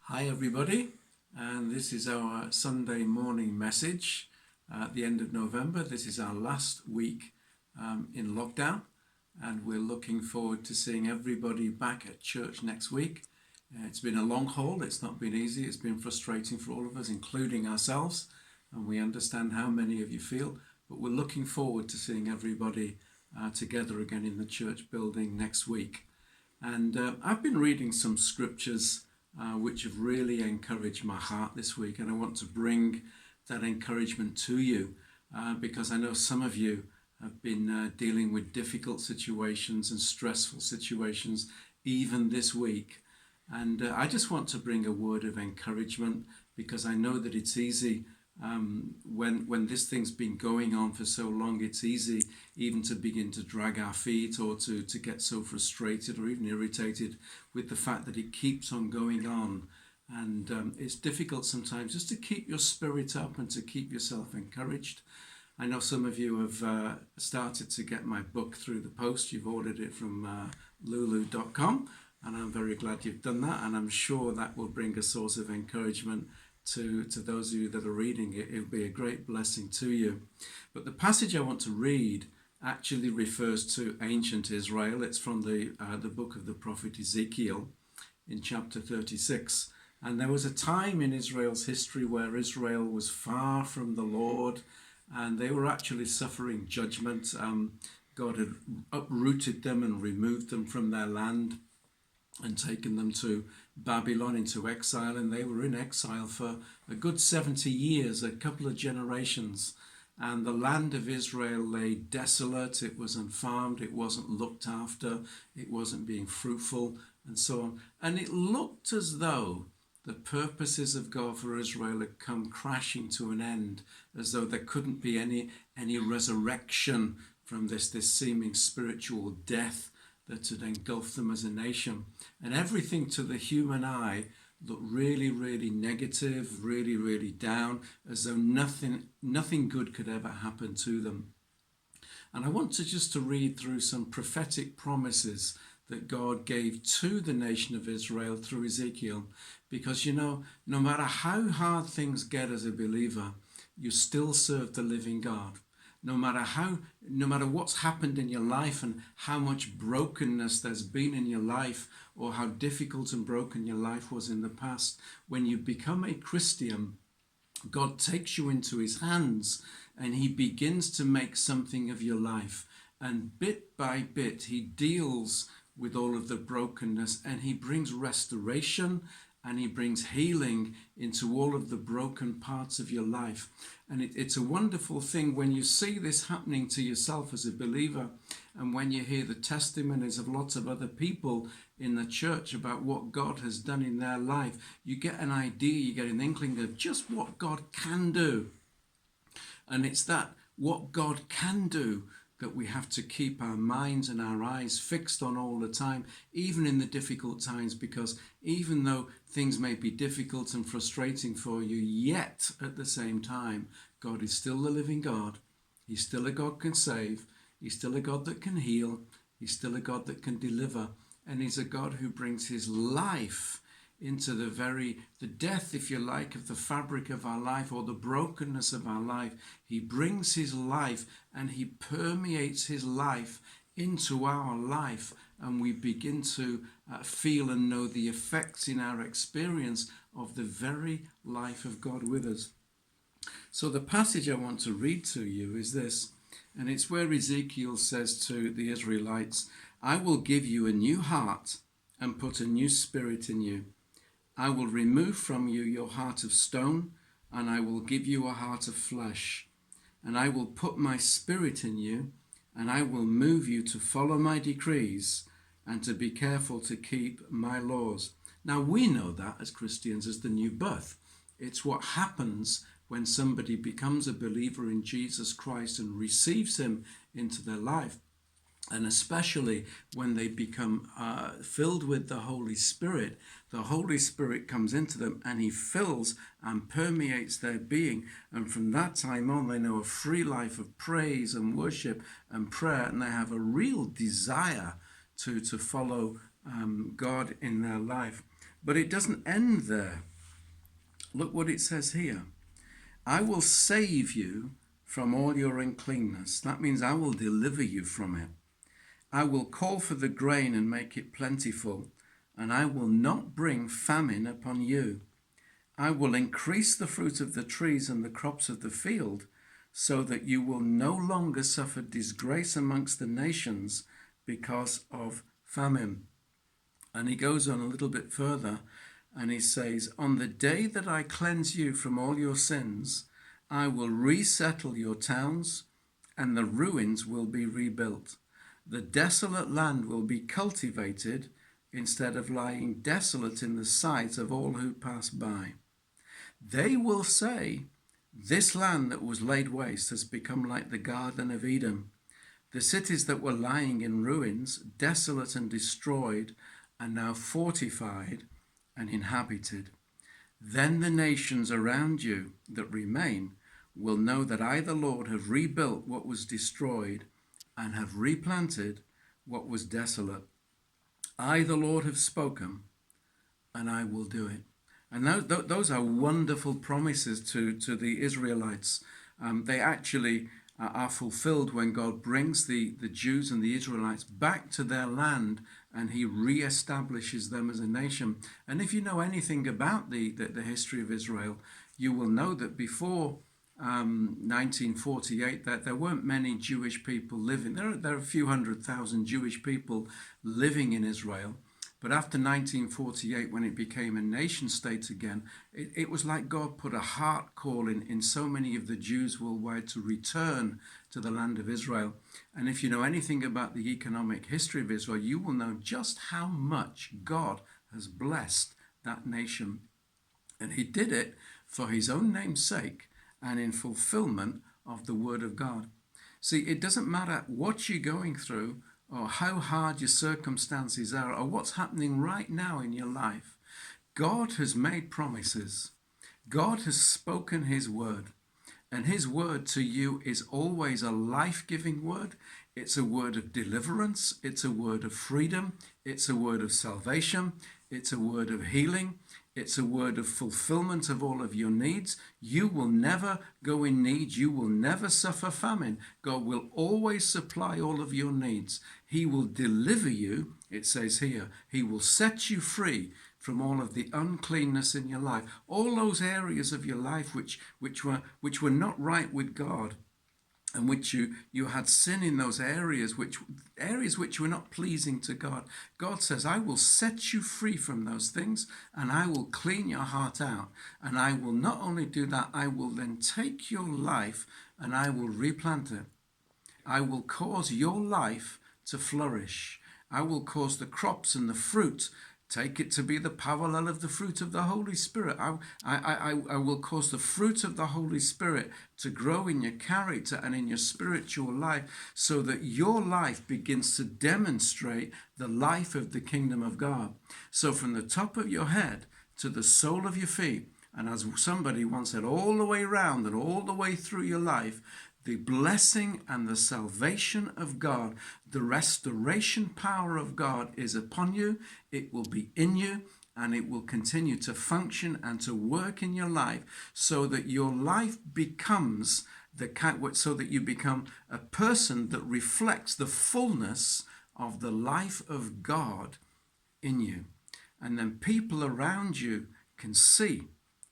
Hi everybody, and this is our Sunday morning message at the end of November. This is our last week in lockdown, and we're looking forward to seeing everybody back at church next week. It's been a long haul, it's not been easy, it's been frustrating for all of us, including ourselves, and we understand how many of you feel, but we're looking forward to seeing everybody together again in the church building next week. And I've been reading some scriptures which have really encouraged my heart this week, and I want to bring that encouragement to you because I know some of you have been dealing with difficult situations and stressful situations even this week. And I just want to bring a word of encouragement because I know that it's easy when this thing's been going on for so long. It's easy even to begin to drag our feet or to get so frustrated or even irritated with the fact that it keeps on going on. And it's difficult sometimes just to keep your spirit up and to keep yourself encouraged. I know some of you have started to get my book through the post. You've ordered it from lulu.com, and I'm very glad you've done that, and I'm sure that will bring a source of encouragement to those of you that are reading it. It'll be a great blessing to you. But the passage I want to read actually refers to ancient Israel. It's from the book of the prophet Ezekiel in chapter 36. And there was a time in Israel's history where Israel was far from the Lord, and they were actually suffering judgment. God had uprooted them and removed them from their land and taken them to Babylon into exile, and they were in exile for a good 70 years, a couple of generations. And the land of Israel lay desolate, it was unfarmed, it wasn't looked after, it wasn't being fruitful, and so on. And it looked as though the purposes of God for Israel had come crashing to an end, as though there couldn't be any resurrection from this seeming spiritual death that had engulfed them as a nation. And everything to the human eye looked really, really negative, really, really down, as though nothing good could ever happen to them. And I want to read through some prophetic promises that God gave to the nation of Israel through Ezekiel, because no matter how hard things get as a believer, you still serve the living God. No matter what's happened in your life and how much brokenness there's been in your life, or how difficult and broken your life was in the past, when you become a Christian, God takes you into his hands and he begins to make something of your life. And bit by bit, he deals with all of the brokenness, and he brings restoration and he brings healing into all of the broken parts of your life. And it's a wonderful thing when you see this happening to yourself as a believer, and when you hear the testimonies of lots of other people in the church about what God has done in their life. You get an idea, you get an inkling of just what God can do. And it's that what God can do that we have to keep our minds and our eyes fixed on all the time, even in the difficult times, because even though things may be difficult and frustrating for you, yet at the same time, God is still the living God. He's still a God can save. He's still a God that can heal. He's still a God that can deliver. And he's a God who brings his life into the death, if you like, of the fabric of our life, or the brokenness of our life. He brings his life and he permeates his life into our life, and we begin to feel and know the effects in our experience of the very life of God with us. So the passage I want to read to you is this, and it's where Ezekiel says to the Israelites, "I will give you a new heart and put a new spirit in you. I will remove from you your heart of stone, and I will give you a heart of flesh. And I will put my spirit in you, and I will move you to follow my decrees and to be careful to keep my laws." Now we know that as Christians as the new birth. It's what happens when somebody becomes a believer in Jesus Christ and receives him into their life. And especially when they become filled with the Holy Spirit comes into them and he fills and permeates their being. And from that time on, they know a free life of praise and worship and prayer, and they have a real desire to follow God in their life. But it doesn't end there. Look what it says here. I will save you from all your uncleanness. That means I will deliver you from it. I will call for the grain and make it plentiful, and I will not bring famine upon you. I will increase the fruit of the trees and the crops of the field, so that you will no longer suffer disgrace amongst the nations because of famine. And he goes on a little bit further and he says, on the day that I cleanse you from all your sins, I will resettle your towns and the ruins will be rebuilt. The desolate land will be cultivated instead of lying desolate in the sight of all who pass by. They will say, this land that was laid waste has become like the Garden of Eden. The cities that were lying in ruins, desolate and destroyed, are now fortified and inhabited. Then the nations around you that remain will know that I, the Lord, have rebuilt what was destroyed and have replanted what was desolate. I, the Lord, have spoken, and I will do it. And those are wonderful promises to the Israelites. They actually are fulfilled when God brings the Jews and the Israelites back to their land and he reestablishes them as a nation. And if you know anything about the history of Israel, you will know that before 1948 that there weren't many Jewish people living. There are a few 100,000 Jewish people living in Israel. But after 1948, when it became a nation state again, it was like God put a heart call in so many of the Jews worldwide to return to the land of Israel. And if you know anything about the economic history of Israel, you will know just how much God has blessed that nation. And he did it for his own name's sake and in fulfillment of the word of God. See, it doesn't matter what you're going through or how hard your circumstances are or what's happening right now in your life. God has made promises. God has spoken his word. And his word to you is always a life-giving word. It's a word of deliverance. It's a word of freedom. It's a word of salvation. It's a word of healing. It's a word of fulfillment of all of your needs. You will never go in need. You will never suffer famine. God will always supply all of your needs. He will deliver you, it says here. He will set you free from all of the uncleanness in your life. All those areas of your life which were not right with God, and which you had sin in those areas which were not pleasing to God. God says, I will set you free from those things and I will clean your heart out. And I will not only do that, I will then take your life and I will replant it. I will cause your life to flourish. I will cause the crops and the fruit, take it to be the parallel of the fruit of the Holy Spirit. I will cause the fruit of the Holy Spirit to grow in your character and in your spiritual life so that your life begins to demonstrate the life of the kingdom of God. So from the top of your head to the sole of your feet, and as somebody once said, all the way around and all the way through your life, the blessing and the salvation of God, the restoration power of God is upon you. It will be in you and it will continue to function and to work in your life so that your life becomes so that you become a person that reflects the fullness of the life of God in you. And then people around you can see,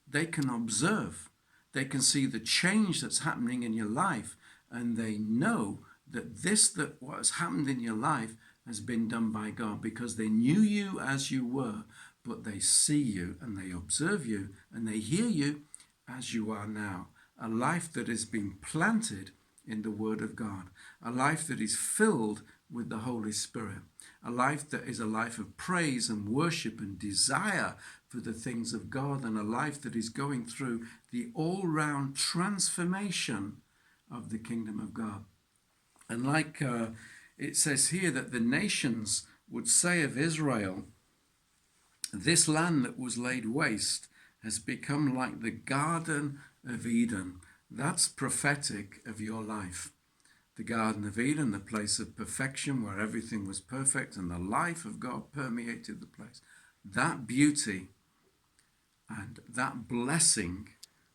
they can observe. They can see the change that's happening in your life, and they know that what has happened in your life has been done by God because they knew you as you were, but they see you and they observe you and they hear you as you are now. A life that has been planted in the Word of God, a life that is filled with the Holy Spirit, a life that is a life of praise and worship and desire for the things of God, and a life that is going through the all-round transformation of the kingdom of God. And like it says here that the nations would say of Israel, this land that was laid waste has become like the Garden of Eden. That's prophetic of your life. The Garden of Eden, the place of perfection where everything was perfect and the life of God permeated the place. that beauty and that blessing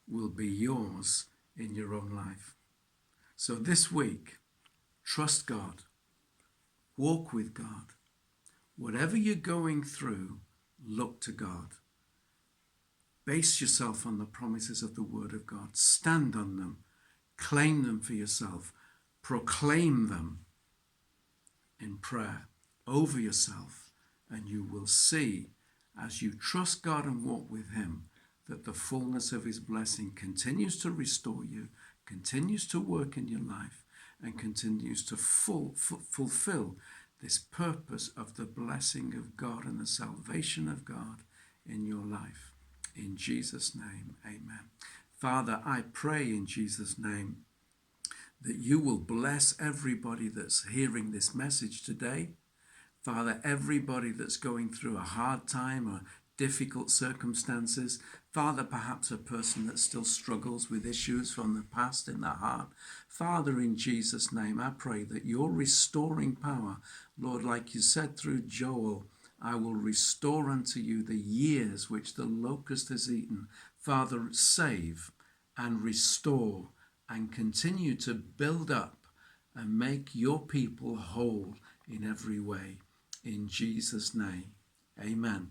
will be yours in your own life. So this week, trust God, walk with God. Whatever you're going through, look to God. Base yourself on the promises of the Word of God. Stand on them. Claim them for yourself. Proclaim them in prayer over yourself, and you will see, as you trust God and walk with Him, that the fullness of His blessing continues to restore you, continues to work in your life, and continues to fulfill this purpose of the blessing of God and the salvation of God in your life. In Jesus' name, amen. Father, I pray in Jesus' name that you will bless everybody that's hearing this message today. Father, everybody that's going through a hard time or difficult circumstances. Father, perhaps a person that still struggles with issues from the past in their heart. Father, in Jesus' name, I pray that your restoring power, Lord, like you said through Joel, I will restore unto you the years which the locust has eaten. Father, save and restore and continue to build up and make your people whole in every way. In Jesus' name, amen.